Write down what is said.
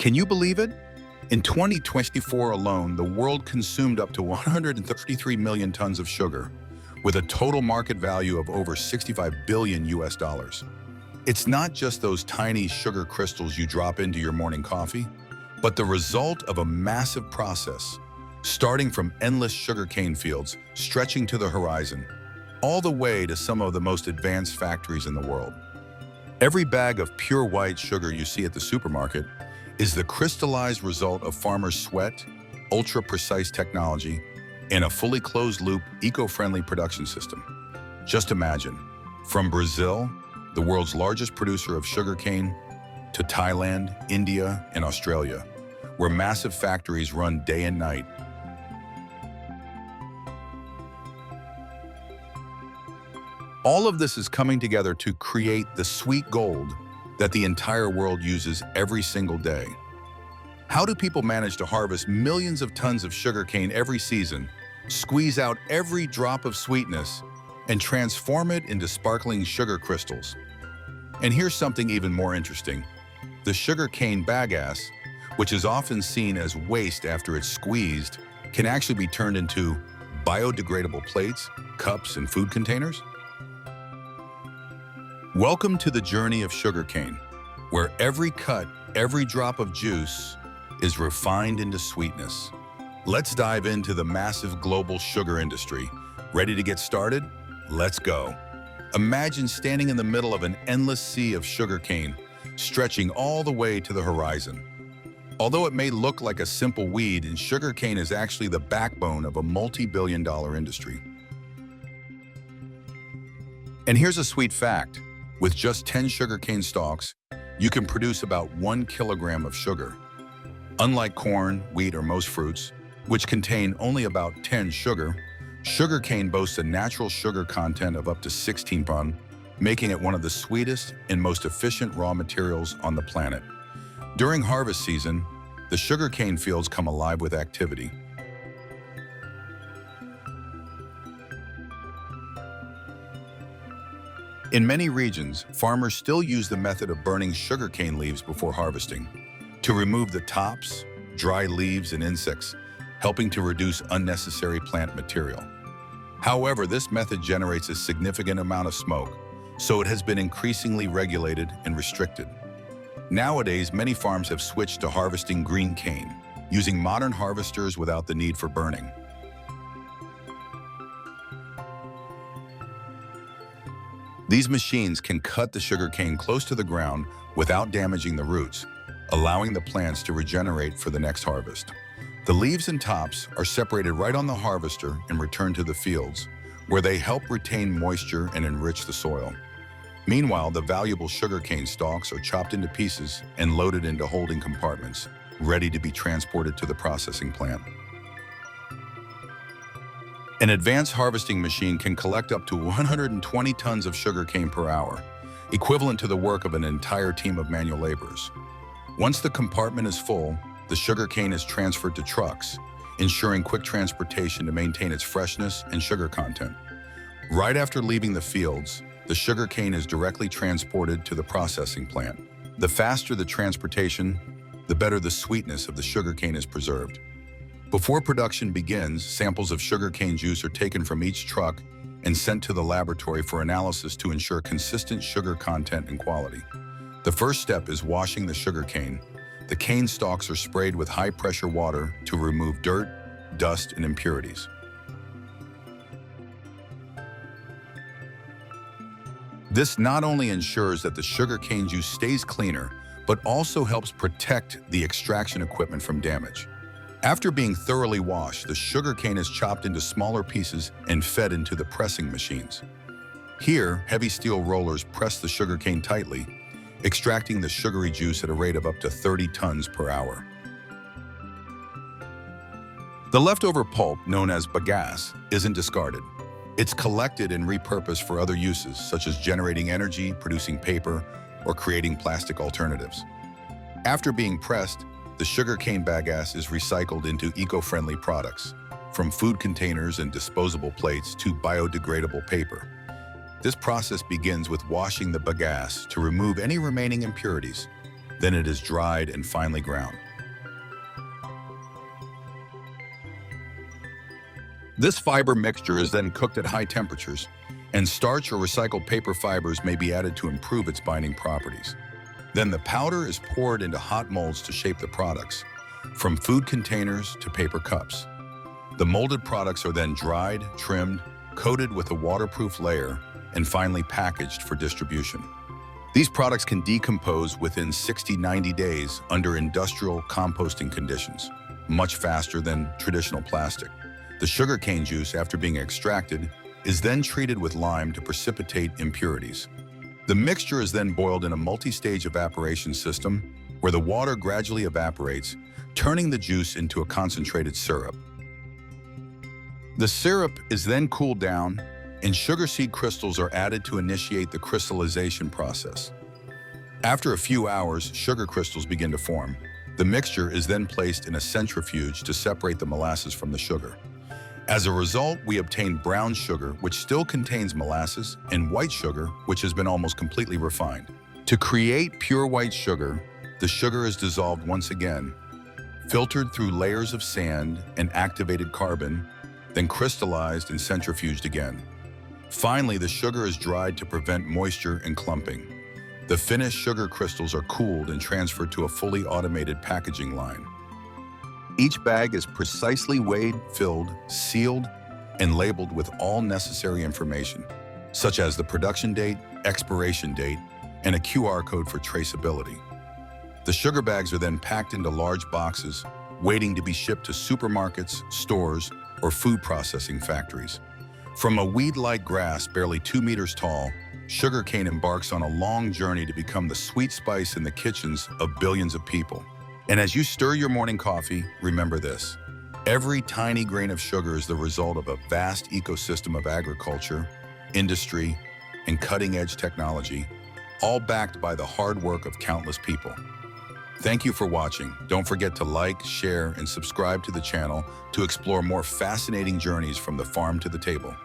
Can you believe it? In 2024 alone, the world consumed up to 133 million tons of sugar, with a total market value of over 65 billion US dollars. It's not just those tiny sugar crystals you drop into your morning coffee, but the result of a massive process, starting from endless sugarcane fields stretching to the horizon, all the way to some of the most advanced factories in the world. Every bag of pure white sugar you see at the supermarket is the crystallized result of farmers' sweat, ultra-precise technology, and a fully closed-loop, eco-friendly production system. Just imagine, from Brazil, the world's largest producer of sugarcane, to Thailand, India, and Australia, where massive factories run day and night. All of this is coming together to create the sweet gold that the entire world uses every single day. How do people manage to harvest millions of tons of sugarcane every season, squeeze out every drop of sweetness, and transform it into sparkling sugar crystals? And here's something even more interesting. The sugarcane bagasse, which is often seen as waste after it's squeezed, can actually be turned into biodegradable plates, cups, and food containers. Welcome to the journey of sugarcane, where every cut, every drop of juice is refined into sweetness. Let's dive into the massive global sugar industry. Ready to get started? Let's go. Imagine standing in the middle of an endless sea of sugarcane, stretching all the way to the horizon. Although it may look like a simple weed, sugarcane is actually the backbone of a multi-billion-dollar industry. And here's a sweet fact. With just 10 sugarcane stalks, you can produce about 1 kilogram of sugar. Unlike corn, wheat, or most fruits, which contain only about 10 sugar, sugarcane boasts a natural sugar content of up to 16 ton, making it one of the sweetest and most efficient raw materials on the planet. During harvest season, the sugarcane fields come alive with activity. In many regions, farmers still use the method of burning sugarcane leaves before harvesting to remove the tops, dry leaves, and insects, helping to reduce unnecessary plant material. However, this method generates a significant amount of smoke, so it has been increasingly regulated and restricted. Nowadays, many farms have switched to harvesting green cane, using modern harvesters without the need for burning. These machines can cut the sugarcane close to the ground without damaging the roots, allowing the plants to regenerate for the next harvest. The leaves and tops are separated right on the harvester and returned to the fields, where they help retain moisture and enrich the soil. Meanwhile, the valuable sugarcane stalks are chopped into pieces and loaded into holding compartments, ready to be transported to the processing plant. An advanced harvesting machine can collect up to 120 tons of sugarcane per hour, equivalent to the work of an entire team of manual laborers. Once the compartment is full, the sugarcane is transferred to trucks, ensuring quick transportation to maintain its freshness and sugar content. Right after leaving the fields, the sugarcane is directly transported to the processing plant. The faster the transportation, the better the sweetness of the sugarcane is preserved. Before production begins, samples of sugarcane juice are taken from each truck and sent to the laboratory for analysis to ensure consistent sugar content and quality. The first step is washing the sugarcane. The cane stalks are sprayed with high-pressure water to remove dirt, dust, and impurities. This not only ensures that the sugarcane juice stays cleaner, but also helps protect the extraction equipment from damage. After being thoroughly washed, the sugarcane is chopped into smaller pieces and fed into the pressing machines. Here, heavy steel rollers press the sugarcane tightly, extracting the sugary juice at a rate of up to 30 tons per hour. The leftover pulp, known as bagasse, isn't discarded. It's collected and repurposed for other uses, such as generating energy, producing paper, or creating plastic alternatives. After being pressed, the sugarcane bagasse is recycled into eco-friendly products, from food containers and disposable plates to biodegradable paper. This process begins with washing the bagasse to remove any remaining impurities. Then it is dried and finely ground. This fiber mixture is then cooked at high temperatures, and starch or recycled paper fibers may be added to improve its binding properties. Then the powder is poured into hot molds to shape the products, from food containers to paper cups. The molded products are then dried, trimmed, coated with a waterproof layer, and finally packaged for distribution. These products can decompose within 60-90 days under industrial composting conditions, much faster than traditional plastic. The sugarcane juice, after being extracted, is then treated with lime to precipitate impurities. The mixture is then boiled in a multi-stage evaporation system where the water gradually evaporates, turning the juice into a concentrated syrup. The syrup is then cooled down, and sugar seed crystals are added to initiate the crystallization process. After a few hours, sugar crystals begin to form. The mixture is then placed in a centrifuge to separate the molasses from the sugar. As a result, we obtain brown sugar, which still contains molasses, and white sugar, which has been almost completely refined. To create pure white sugar, the sugar is dissolved once again, filtered through layers of sand and activated carbon, then crystallized and centrifuged again. Finally, the sugar is dried to prevent moisture and clumping. The finished sugar crystals are cooled and transferred to a fully automated packaging line. Each bag is precisely weighed, filled, sealed, and labeled with all necessary information, such as the production date, expiration date, and a QR code for traceability. The sugar bags are then packed into large boxes, waiting to be shipped to supermarkets, stores, or food processing factories. From a weed-like grass barely 2 meters tall, sugarcane embarks on a long journey to become the sweet spice in the kitchens of billions of people. And as you stir your morning coffee, remember this: every tiny grain of sugar is the result of a vast ecosystem of agriculture, industry, and cutting-edge technology, all backed by the hard work of countless people. Thank you for watching. Don't forget to like, share, and subscribe to the channel to explore more fascinating journeys from the farm to the table.